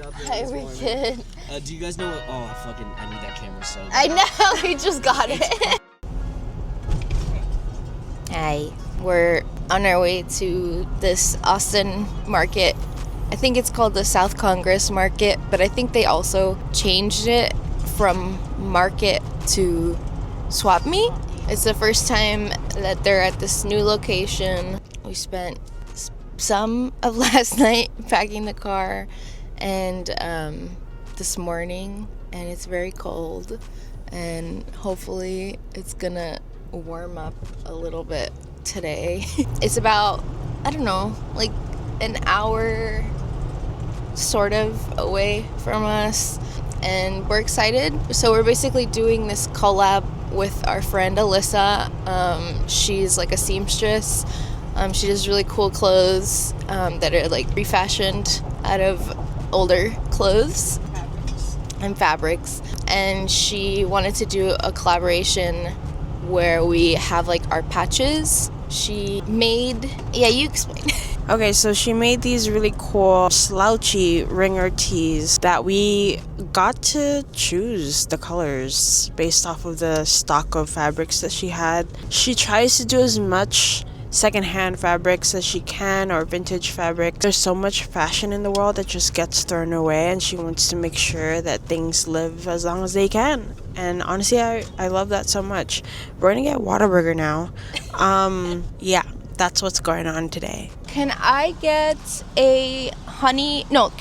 y'all doing Hi, this we morning? good. Do you guys know what? Oh, I need that camera so bad. I know, we just got it. Hi, we're on our way to this Austin market. I think it's called the South Congress Market, but I think they also changed it from market to swap meet. It's the first time that they're at this new location. We spent some of last night packing the car and this morning, and it's very cold, and hopefully it's gonna warm up a little bit today. It's about, I don't know, like an hour sort of away from us, and we're excited. So we're basically doing this collab with our friend Alyssa. She's like a seamstress. She does really cool clothes that are like refashioned out of older clothes and fabrics. And she wanted to do a collaboration where we have like our patches. She made, yeah, you explain. Okay, so she made these really cool slouchy ringer tees that we got to choose the colors based off of the stock of fabrics that she had. She tries to do as much secondhand fabrics as she can, or vintage fabric. There's so much fashion in the world that just gets thrown away, and she wants to make sure that things live as long as they can. And honestly, I love that so much. We're gonna get Whataburger now. Yeah, that's what's going on today. Can I get can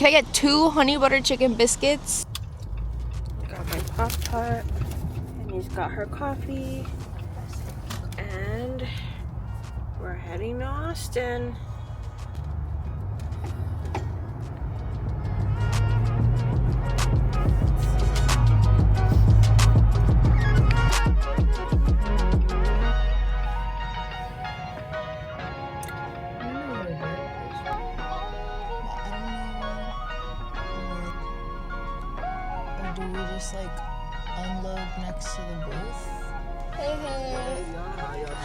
I get 2 honey butter chicken biscuits? Got my Pop-Tart, and he's got her coffee, and we're heading to Austin. Or do we just like unload next to the booth? Hey.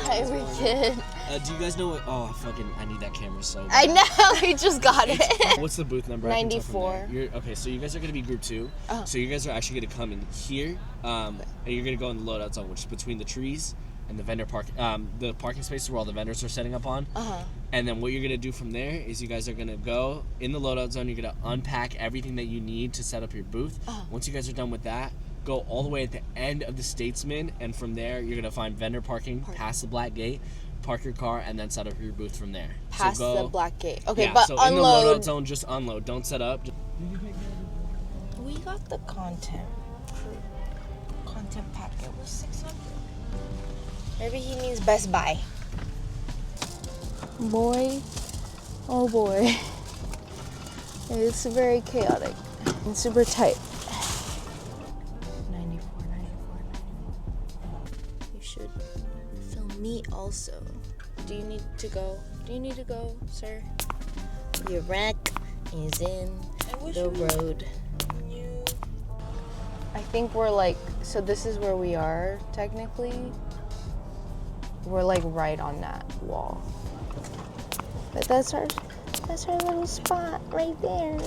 Hi, we good. Do you guys know what? Oh, I need that camera so bad. I know, we just got it. What's the booth number? I can tell from 94. there. Okay, so you guys are going to be group 2. Uh-huh. So you guys are actually going to come in here, and you're going to go in the loadout zone, which is between the trees and the vendor the parking spaces where all the vendors are setting up on. Uh-huh. And then what you're going to do from there is you guys are going to go in the loadout zone. You're going to unpack everything that you need to set up your booth. Uh-huh. Once you guys are done with that, go all the way at the end of the Statesman, and from there you're going to find vendor parking past the black gate. Park your car and then set up your booth from there. Past so go, the black gate. Okay, yeah, but so unload. in the loadout zone, just unload. Don't set up. We got the content packet was 600. Maybe he means Best Buy. Boy, oh boy. It's very chaotic and super tight. 94. You should film me also. Do you need to go? Sir? Your rack is in the road. I think we're like, so this is where we are technically. We're like right on that wall. But that's our little spot right there.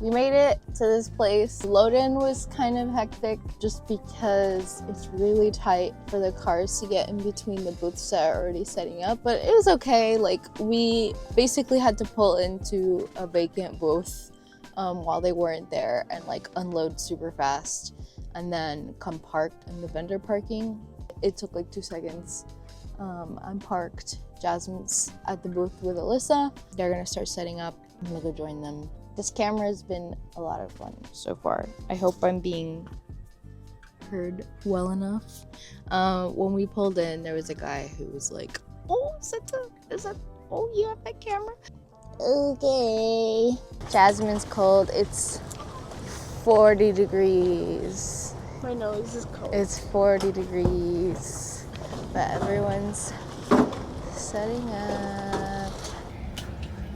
We made it to this place. Load-in was kind of hectic just because it's really tight for the cars to get in between the booths that are already setting up, but it was okay. Like, we basically had to pull into a vacant booth while they weren't there and like unload super fast and then come parked in the vendor parking. It took like 2 seconds. I'm parked. Jasmine's at the booth with Alyssa. They're gonna start setting up. I'm gonna go join them. This camera has been a lot of fun so far. I hope I'm being heard well enough. When we pulled in, there was a guy who was like, "Oh, oh, you have that camera?" Okay. Jasmine's cold. It's 40 degrees. My nose is cold. It's 40 degrees, but everyone's setting up.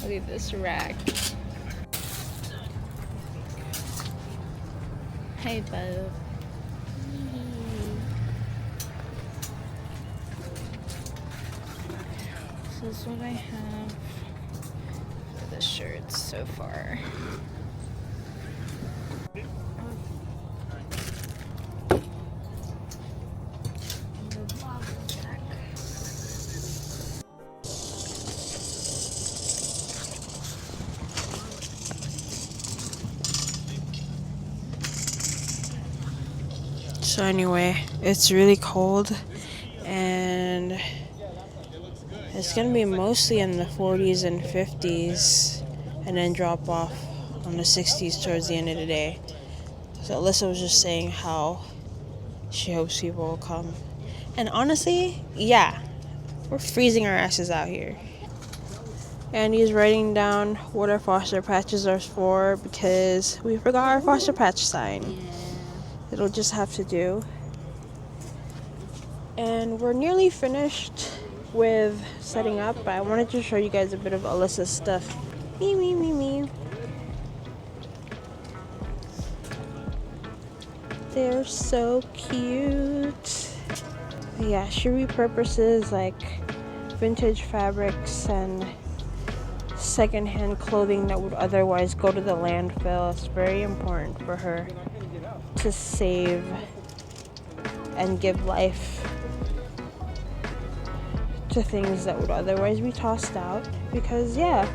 Look at this rack. Hey, bub. So this is what I have for the shirts. good so far. So anyway, it's really cold and it's gonna be mostly in the 40s and 50s and then drop off on the 60s towards the end of the day. So Alyssa was just saying how she hopes people will come. And honestly, yeah, we're freezing our asses out here. And he's writing down what our foster patches are for because we forgot our foster patch sign. It'll just have to do. And we're nearly finished with setting up, but I wanted to show you guys a bit of Alyssa's stuff. Me. They're so cute. Yeah, she repurposes like vintage fabrics and secondhand clothing that would otherwise go to the landfill. It's very important for her to save and give life to things that would otherwise be tossed out, because yeah,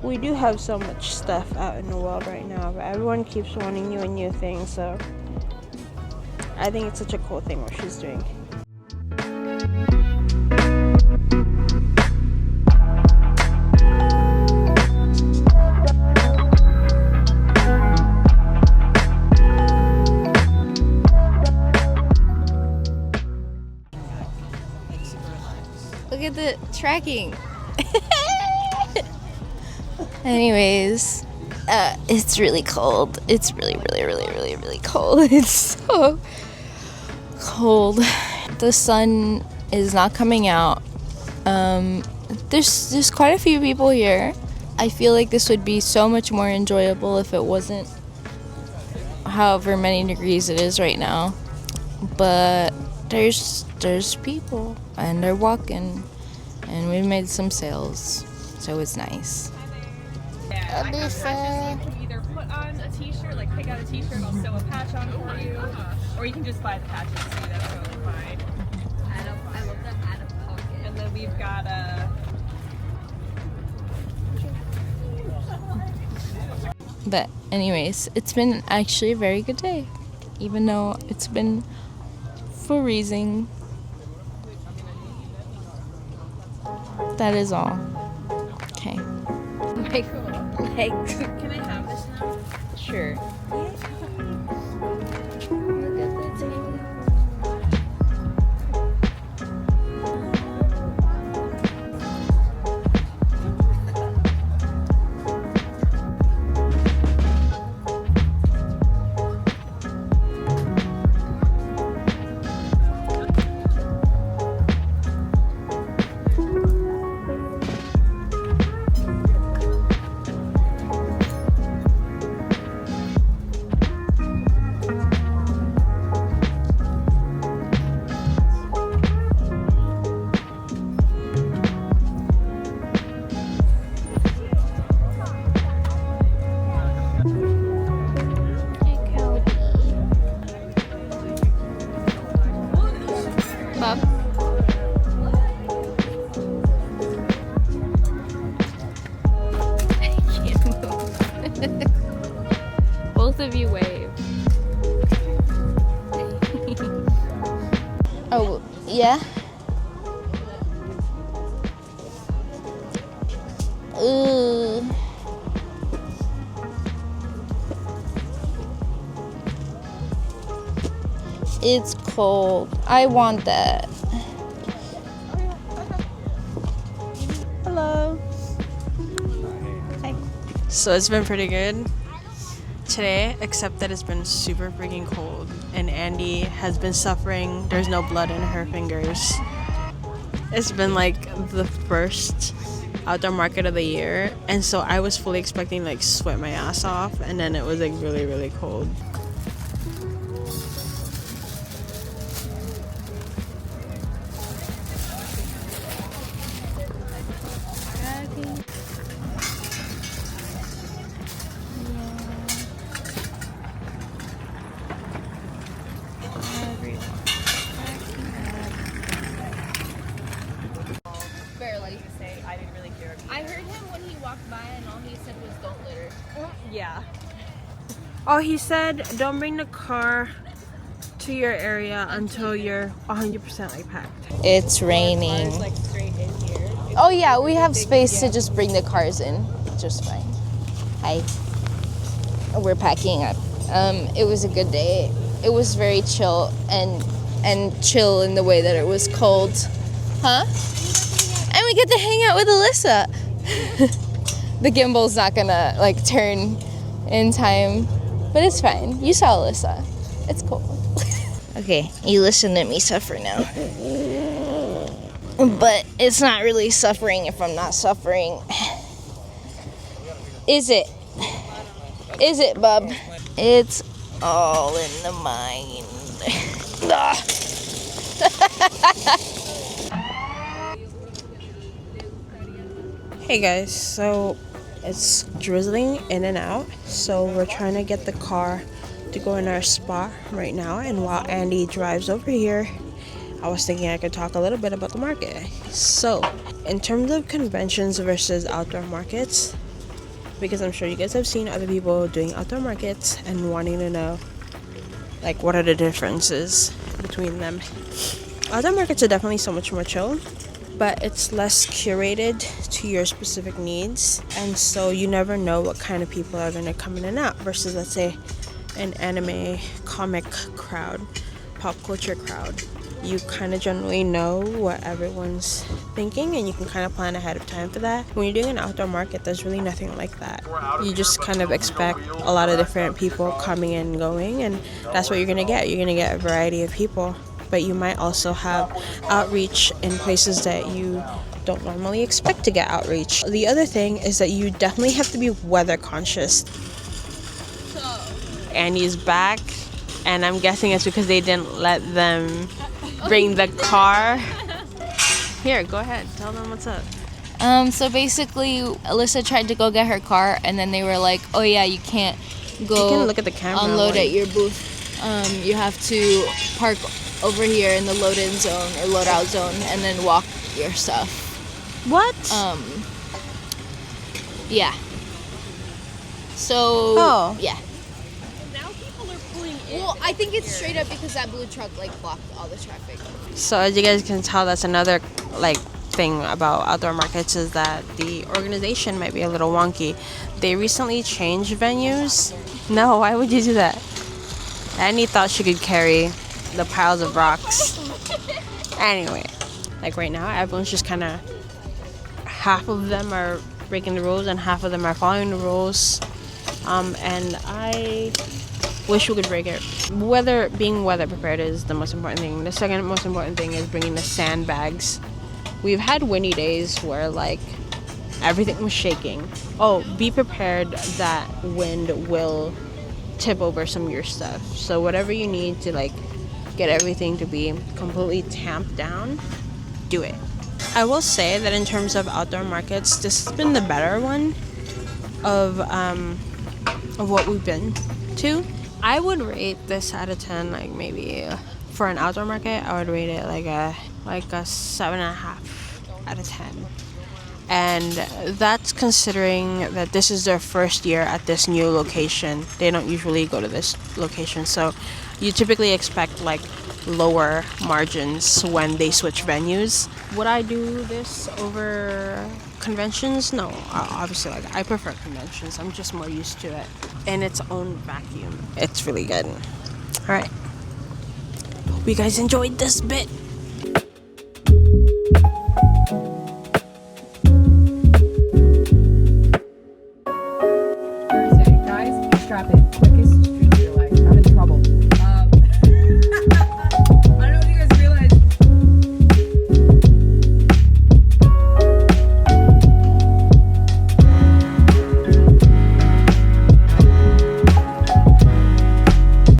we do have so much stuff out in the world right now, but everyone keeps wanting new and new things, so I think it's such a cool thing what she's doing. Look at the tracking. Anyways, it's really cold. It's really cold. It's so cold. The sun is not coming out. There's quite a few people here. I feel like this would be so much more enjoyable if it wasn't however many degrees it is right now. But there's people and they're walking, and we made some sales, so it's nice. Yeah, I have patches you can either put on a t-shirt, like pick out a t-shirt, I'll sew a patch on for you, or you can just buy the patches too, that's totally fine. I love that out of pocket. And then we've got But anyways, it's been actually a very good day, even though it's been freezing. That is all. Okay. Legs. Can I have this now? Sure. Bob. I can't move. Both of you wave. Oh, yeah? Ooh. It's cold. I want that. Hello. Hi. So it's been pretty good today, except that it's been super freaking cold, and Andy has been suffering. There's no blood in her fingers. It's been like the first outdoor market of the year, and so I was fully expecting to, like, sweat my ass off, and then it was like really cold. Yeah. Oh, he said don't bring the car to your area until you're 100% like packed. It's raining. Like straight in here. Oh yeah, we have space to just bring the cars in. Just fine. Hi. We're packing up. It was a good day. It was very chill and chill in the way that it was cold. Huh? And we get to hang out with Alyssa. The gimbal's not gonna like turn in time, but it's fine. You saw Alyssa. It's cool. Okay, you listen to me suffer now. But it's not really suffering if I'm not suffering. Is it? Is it, bub? It's all in the mind. Hey guys, so it's drizzling in and out, so we're trying to get the car to go in our spot right now, and while Andy drives over here, I was thinking I could talk a little bit about the market. So, in terms of conventions versus outdoor markets, because I'm sure you guys have seen other people doing outdoor markets and wanting to know, like, what are the differences between them. Outdoor markets are definitely so much more chill, but it's less curated to your specific needs, and so you never know what kind of people are going to come in and out versus, let's say, an anime comic crowd, pop culture crowd. You kind of generally know what everyone's thinking, and you can kind of plan ahead of time for that. When you're doing an outdoor market, there's really nothing like that. You just kind of expect a lot of different people coming and going, and that's what you're gonna get. You're gonna get a variety of people, but you might also have outreach in places that you don't normally expect to get outreach. The other thing is that you definitely have to be weather conscious. Annie's back, and I'm guessing it's because they didn't let them bring the car. Here, go ahead, tell them what's up. So basically, Alyssa tried to go get her car, and then they were like, "Oh yeah, you can't go. You can look at the camera. Unload at your booth. You have to park over here in the load-in zone or load-out zone, and then walk your stuff." What? Yeah. So. Oh. Yeah. Now people are pulling in. Well, I think it's straight up because that blue truck like blocked all the traffic. So as you guys can tell, that's another like thing about outdoor markets, is that the organization might be a little wonky. They recently changed venues. No, why would you do that? Annie thought she could carry the piles of rocks. Anyway, like right now, everyone's just kind of, half of them are breaking the rules and half of them are following the rules. And I wish we could break it. Being weather prepared is the most important thing. The second most important thing is bringing the sandbags. We've had windy days where like everything was shaking. Oh, be prepared that wind will tip over some of your stuff. So whatever you need to like get everything to be completely tamped down, do it. I will say that in terms of outdoor markets, this has been the better one of what we've been to. I would rate this out of 10, like maybe for an outdoor market, I would rate it like a 7.5 out of 10. And that's considering that this is their first year at this new location. They don't usually go to this location, so you typically expect like lower margins when they switch venues. Would I do this over conventions? No, obviously, like I prefer conventions. I'm just more used to it in its own vacuum. It's really good. All right, hope you guys enjoyed this bit.